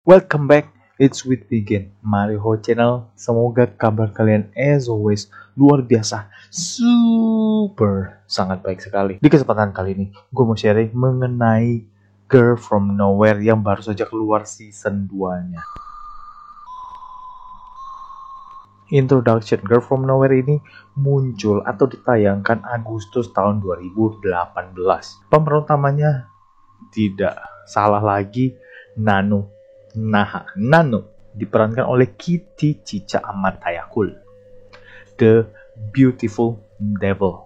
Welcome back, it's with Begin Mario Channel. Semoga kabar kalian as always luar biasa, sangat baik sekali. Di kesempatan kali ini, gue mau sharing mengenai Girl From Nowhere yang baru saja keluar season 2-nya. Introduction Girl From Nowhere ini muncul atau ditayangkan Agustus tahun 2018. Pemeran utamanya tidak salah lagi, Nano diperankan oleh Kitty Cica Amatayakul, The Beautiful Devil.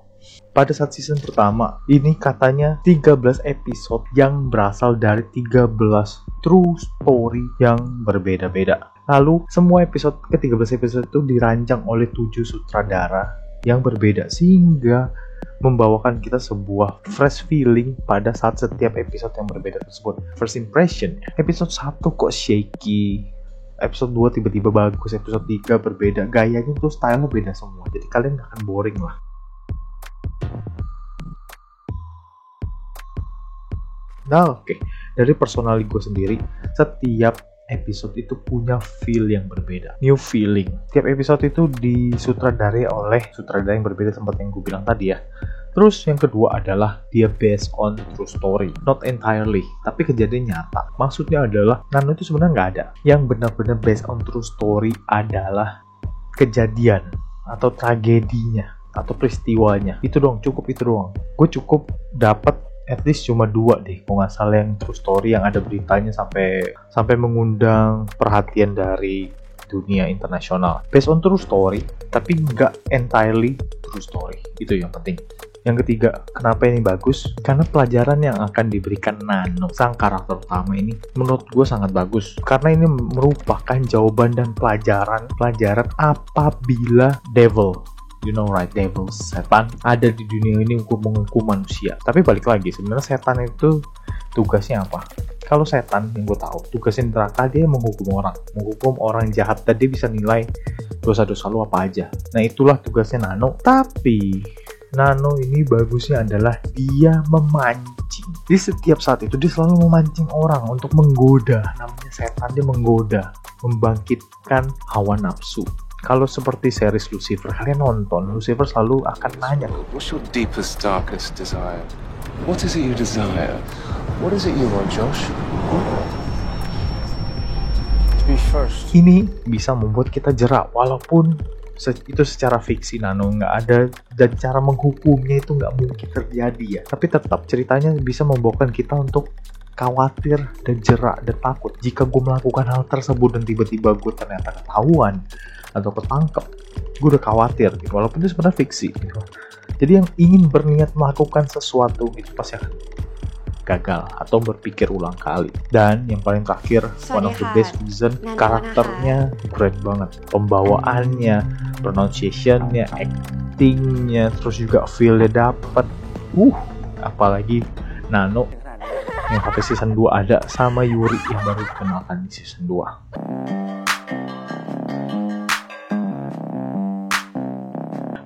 Pada saat season pertama, ini katanya 13 episode yang berasal dari 13 true story yang berbeda-beda. Lalu semua ke-13 episode itu dirancang oleh 7 sutradara yang berbeda sehingga membawakan kita sebuah fresh feeling pada saat setiap episode yang berbeda tersebut. First impression, episode 1 kok shaky, episode 2 tiba-tiba bagus, episode 3 berbeda, gayanya tuh stylenya beda semua, jadi kalian gak akan boring lah. Nah oke, dari personality gue sendiri, setiap episode itu punya feel yang berbeda, new feeling. Tiap episode itu disutradarai oleh sutradara yang berbeda seperti yang gue bilang tadi ya. Terus yang kedua adalah dia based on true story, not entirely, tapi kejadian nyata. Maksudnya adalah Nano itu sebenarnya nggak ada. Yang benar-benar based on true story adalah kejadian atau tragedinya atau peristiwanya. Itu doang, cukup itu doang. Gue cukup dapat at least cuma 2 deh, kalau nggak salah yang true story yang ada beritanya sampai mengundang perhatian dari dunia internasional. Based on true story, tapi nggak entirely true story. Itu yang penting. Yang ketiga, kenapa ini bagus? Karena pelajaran yang akan diberikan Nano, sang karakter utama ini, menurut gue sangat bagus. Karena ini merupakan jawaban dan pelajaran apabila devil, you know right, devil, setan, ada di dunia ini untuk menghukum manusia. Tapi balik lagi, sebenarnya setan itu tugasnya apa? Kalau setan yang gue tahu, tugasnya neraka dia menghukum orang jahat, dan dia bisa nilai dosa-dosa lu apa aja. Nah itulah tugasnya Nano. Tapi Nano ini bagusnya adalah dia memancing. Di setiap saat itu dia selalu memancing orang untuk menggoda. Namanya setan, dia menggoda, membangkitkan hawa nafsu. Kalau seperti series Lucifer, kalian nonton, Lucifer selalu akan nanya, what's your deepest, darkest desire? What is it you desire? What is it you want, Josh? To be first. Ini bisa membuat kita jerak, walaupun itu secara fiksi Nano nggak ada, dan cara menghukumnya itu nggak mungkin terjadi ya. Tapi tetap ceritanya bisa membawakan kita untuk khawatir dan jerak dan takut. Jika gue melakukan hal tersebut dan tiba-tiba gue ternyata ketahuan atau ketangkep, gue udah khawatir gitu, walaupun itu sebenarnya fiksi gitu. Jadi yang ingin berniat melakukan sesuatu itu pasti akan gagal atau berpikir ulang kali. Dan yang paling terakhir, one of the best reason, karakternya keren banget, pembawaannya, pronunciation-nya, acting-nya, terus juga feel-nya dapet. Apalagi Nano yang sampai season 2 ada, sama Yuri yang baru dikenalkan di season 2.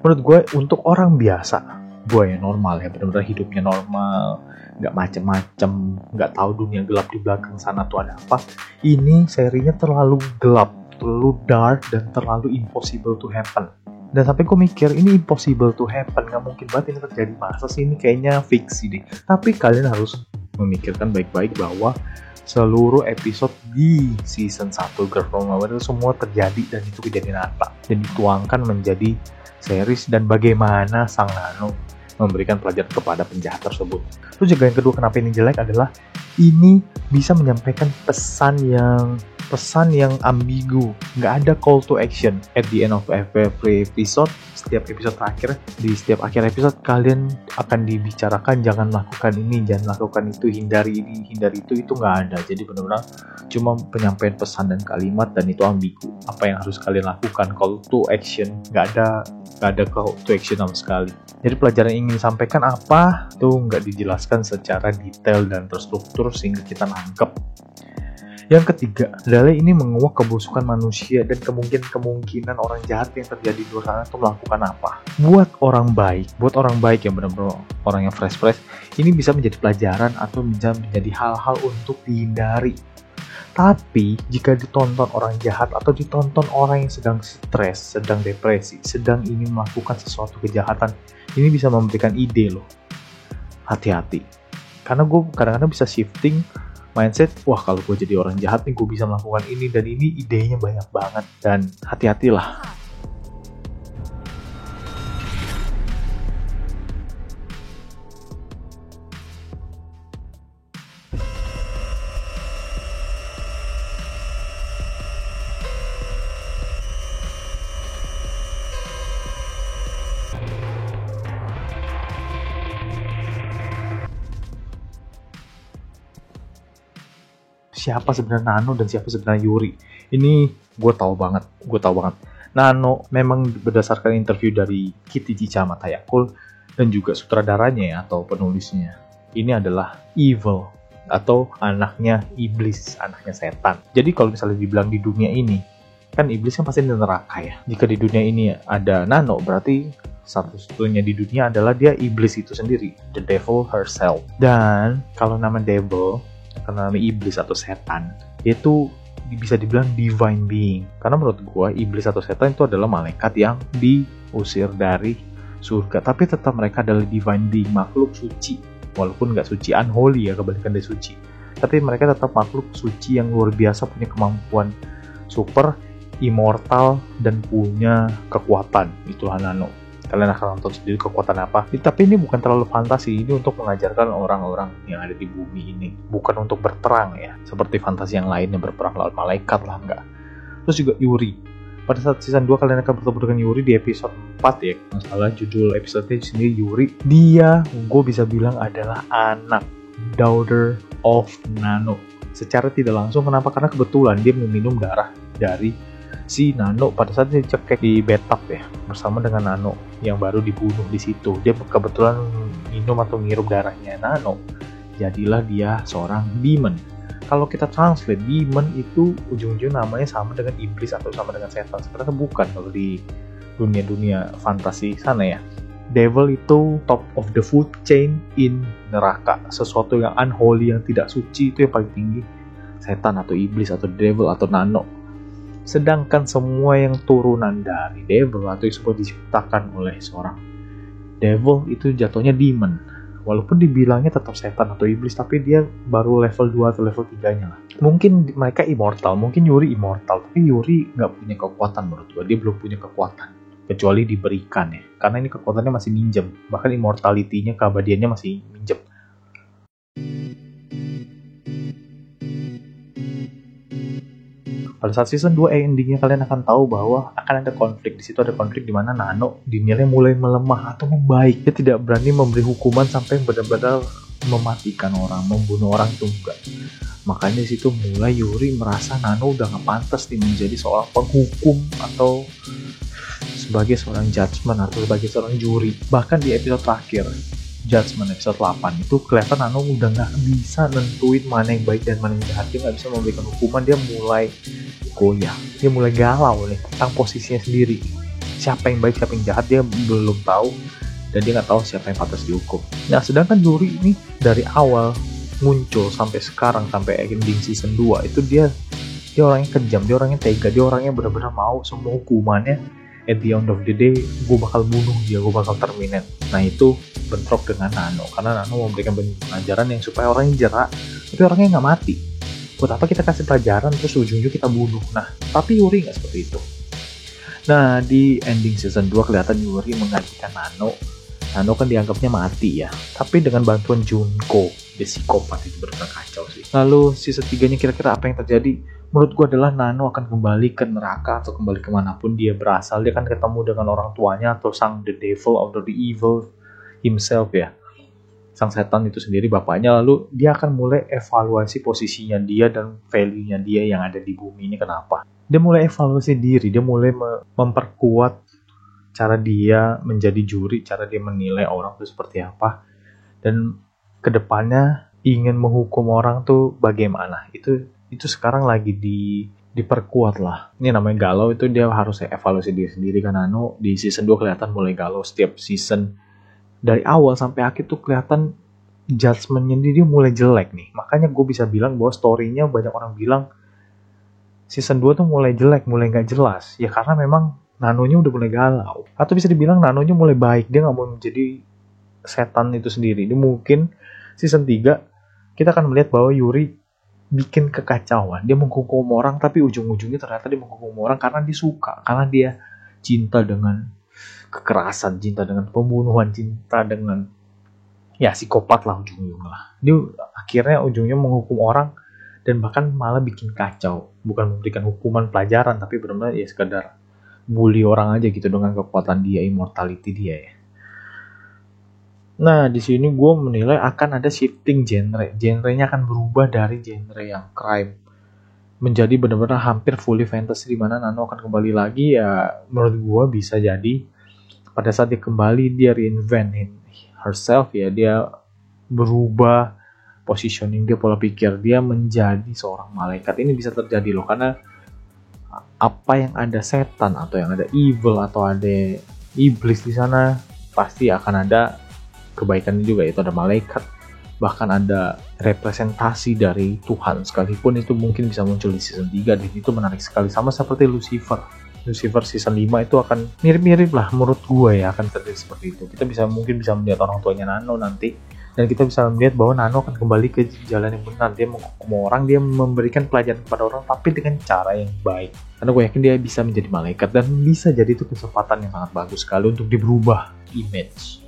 Menurut gue, untuk orang biasa, gue yang normal ya, benar-benar hidupnya normal, nggak macem-macem, nggak tahu dunia gelap di belakang sana tuh ada apa, ini serinya terlalu gelap, terlalu dark, dan terlalu impossible to happen. Dan sampai gue mikir, ini impossible to happen, nggak mungkin banget ini terjadi, masa sih ini kayaknya fiksi deh. Tapi kalian harus memikirkan baik-baik bahwa seluruh episode di season 1 Girl From Nowhere itu semua terjadi, dan itu kejadian nyata, dan dituangkan menjadi series, dan bagaimana sang Nano memberikan pelajaran kepada penjahat tersebut. Terus juga yang kedua, kenapa ini jelek adalah ini bisa menyampaikan pesan yang ambigu. Nggak ada call to action at the end of every episode. Setiap episode terakhir, di setiap akhir episode kalian akan dibicarakan jangan lakukan ini, jangan lakukan itu, hindari ini, hindari itu nggak ada. Jadi benar-benar cuma penyampaian pesan dan kalimat, dan itu ambigu. Apa yang harus kalian lakukan, call to action, nggak ada call to action sama sekali. Jadi pelajaran yang ingin disampaikan apa itu nggak dijelaskan secara detail dan terstruktur sehingga kita nangkep. Yang ketiga adalah ini menguak kebusukan manusia dan kemungkinan orang jahat yang terjadi di luar sana itu melakukan apa. Buat orang baik yang benar-benar orang yang fresh, ini bisa menjadi pelajaran atau bisa menjadi hal-hal untuk dihindari. Tapi jika ditonton orang jahat atau ditonton orang yang sedang stres, sedang depresi, sedang ingin melakukan sesuatu kejahatan, ini bisa memberikan ide loh. Hati-hati. Karena gue kadang-kadang bisa shifting mindset, wah kalau gue jadi orang jahat nih gue bisa melakukan ini dan ini, idenya banyak banget. Dan hati-hatilah. Siapa sebenarnya Nano dan siapa sebenarnya Yuri? Ini gue tahu banget. Nano memang berdasarkan interview dari Kitty Chicama Tayakul dan juga sutradaranya ya, atau penulisnya. Ini adalah evil atau anaknya iblis, anaknya setan. Jadi kalau misalnya dibilang di dunia ini, kan iblis kan pasti di neraka ya. Jika di dunia ini ada Nano, berarti satu-satunya di dunia adalah dia iblis itu sendiri, the devil herself. Dan kalau nama devil, karena nama iblis atau setan, itu bisa dibilang divine being. Karena menurut gua iblis atau setan itu adalah malaikat yang diusir dari surga, tapi tetap mereka adalah divine being, makhluk suci. Walaupun nggak suci, unholy ya, kebalikan dari suci, tapi mereka tetap makhluk suci yang luar biasa, punya kemampuan super, immortal, dan punya kekuatan. Itulah Nano. Kalian akan nonton sendiri kekuatan apa. Tapi ini bukan terlalu fantasi, ini untuk mengajarkan orang-orang yang ada di bumi ini. Bukan untuk berperang ya, seperti fantasi yang lain yang berperang lawan malaikat lah, enggak. Terus juga Yuri. Pada saat season 2 kalian akan bertemu dengan Yuri di episode 4 ya. Masalah judul episode sendiri Yuri. Dia, gue bisa bilang adalah anak, daughter of Nano. Secara tidak langsung, kenapa? Karena kebetulan dia meminum darah dari si Nano pada saat dia cekek di bathtub ya, bersama dengan Nano yang baru dibunuh di situ. Dia kebetulan minum atau ngirup darahnya Nano. Jadilah dia seorang demon. Kalau kita translate demon itu ujung-ujung namanya sama dengan iblis atau sama dengan setan. Sebenarnya bukan kalau di dunia-dunia fantasi sana ya. Devil itu top of the food chain in neraka. Sesuatu yang unholy, yang tidak suci, itu yang paling tinggi. Setan atau iblis atau devil atau Nano. Sedangkan semua yang turunan dari devil atau yang semua diciptakan oleh seorang devil itu jatuhnya demon. Walaupun dibilangnya tetap setan atau iblis, tapi dia baru level 2 atau level 3-nya lah. Mungkin mereka immortal, mungkin Yuri immortal, tapi Yuri nggak punya kekuatan menurut gue. Dia belum punya kekuatan, kecuali diberikan ya. Karena ini kekuatannya masih minjem, bahkan immortality-nya, keabadiannya masih minjem. Pada saat season 2 endingnya kalian akan tahu bahwa akan ada konflik. Di situ ada konflik di mana Nano dinilai mulai melemah atau membaik. Dia tidak berani memberi hukuman sampai benar-benar mematikan orang, membunuh orang itu enggak. Makanya di situ mulai Yuri merasa Nano udah nggak pantas nih menjadi seorang penghukum atau sebagai seorang judgment atau sebagai seorang juri. Bahkan di episode terakhir, Judgment episode 8 itu kelihatan Nano udah nggak bisa nentuin mana yang baik dan mana yang jahat. Dia nggak bisa memberikan hukuman, dia mulai goyah, dia mulai galau nih tentang posisinya sendiri. Siapa yang baik, siapa yang jahat dia belum tahu, dan dia nggak tahu siapa yang pantas dihukum. Nah sedangkan Yuri ini dari awal muncul sampai sekarang, sampai ending season 2 itu dia orangnya kejam, dia orangnya tega, dia orangnya benar-benar mau semua hukumannya at the end of the day gue bakal bunuh dia, gue bakal terminate. Nah itu bentrok dengan Nano, karena Nano memberikan pelajaran yang supaya orangnya jerak, tapi orangnya nggak mati. Buat apa kita kasih pelajaran terus ujung-ujung kita bunuh? Nah tapi Yuri nggak seperti itu. Nah di ending season 2 kelihatan Yuri menggantikan Nano. Nano kan dianggapnya mati ya, tapi dengan bantuan Junko, dia psikopat, itu benar kacau sih. Lalu season 3-nya kira-kira apa yang terjadi? Menurut gue adalah Nano akan kembali ke neraka atau kembali kemanapun dia berasal. Dia akan ketemu dengan orang tuanya atau sang the devil atau the evil himself ya, sang setan itu sendiri, bapaknya. Lalu dia akan mulai evaluasi posisinya dia dan value-nya dia yang ada di bumi ini. Kenapa? Dia mulai evaluasi diri, dia mulai memperkuat cara dia menjadi juri, cara dia menilai orang itu seperti apa, dan kedepannya ingin menghukum orang tuh bagaimana. Itu sekarang lagi diperkuat lah. Ini namanya galau, itu dia harus evaluasi diri sendiri kan. Nano di season 2 kelihatan mulai galau setiap season. Dari awal sampai akhir tuh kelihatan judgement-nya dia mulai jelek nih. Makanya gue bisa bilang bahwa story-nya banyak orang bilang season 2 tuh mulai jelek, mulai gak jelas. Ya karena memang Nanonya udah mulai galau. Atau bisa dibilang Nanonya mulai baik, dia gak mau menjadi setan itu sendiri. Ini mungkin season 3 kita akan melihat bahwa Yuri bikin kekacauan. Dia menghukum orang, tapi ujung-ujungnya ternyata dia menghukum orang karena dia suka, karena dia cinta dengan kekerasan, cinta dengan pembunuhan, cinta dengan ya psikopat lah ujung-ujungnya lah. Dia akhirnya ujungnya menghukum orang dan bahkan malah bikin kacau. Bukan memberikan hukuman pelajaran, tapi benar-benar ya sekedar bully orang aja gitu dengan kekuatan dia, immortality dia ya. Nah, di sini gue menilai akan ada shifting genre. Genrenya akan berubah dari genre yang crime menjadi benar-benar hampir fully fantasy, di mana Nano akan kembali lagi. Ya, menurut gue bisa jadi pada saat dia kembali, dia reinvent herself ya, dia berubah positioning dia, pola pikir dia menjadi seorang malaikat. Ini bisa terjadi loh, karena apa yang ada setan atau yang ada evil atau ada iblis di sana pasti akan ada kebaikan juga, yaitu ada malaikat, bahkan ada representasi dari Tuhan sekalipun. Itu mungkin bisa muncul di season 3 dan itu menarik sekali, sama seperti Lucifer season 5 itu akan mirip-mirip lah menurut gue ya, akan terjadi seperti itu. Kita mungkin bisa melihat orang tuanya Nano nanti, dan kita bisa melihat bahwa Nano akan kembali ke jalan yang benar. Dia menghukum orang, dia memberikan pelajaran kepada orang, tapi dengan cara yang baik, karena gue yakin dia bisa menjadi malaikat, dan bisa jadi itu kesempatan yang sangat bagus sekali untuk dia berubah image.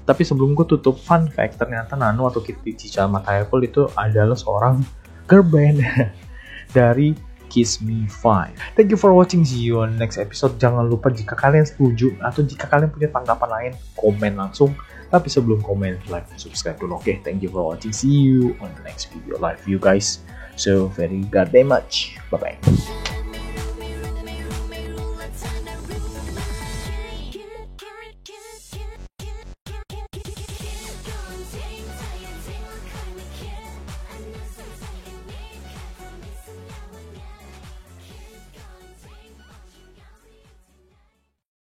Tapi sebelum gue tutup, fun fact, ternyata Nano atau Kitty Chicha Matayakul itu adalah seorang girl band dari Kiss Me 5. Thank you for watching, see you on next episode. Jangan lupa jika kalian setuju atau jika kalian punya tanggapan lain, komen langsung. Tapi sebelum komen, like dan subscribe dulu. Okay, thank you for watching, see you on the next video. Love you guys so very goddamn much. Bye bye.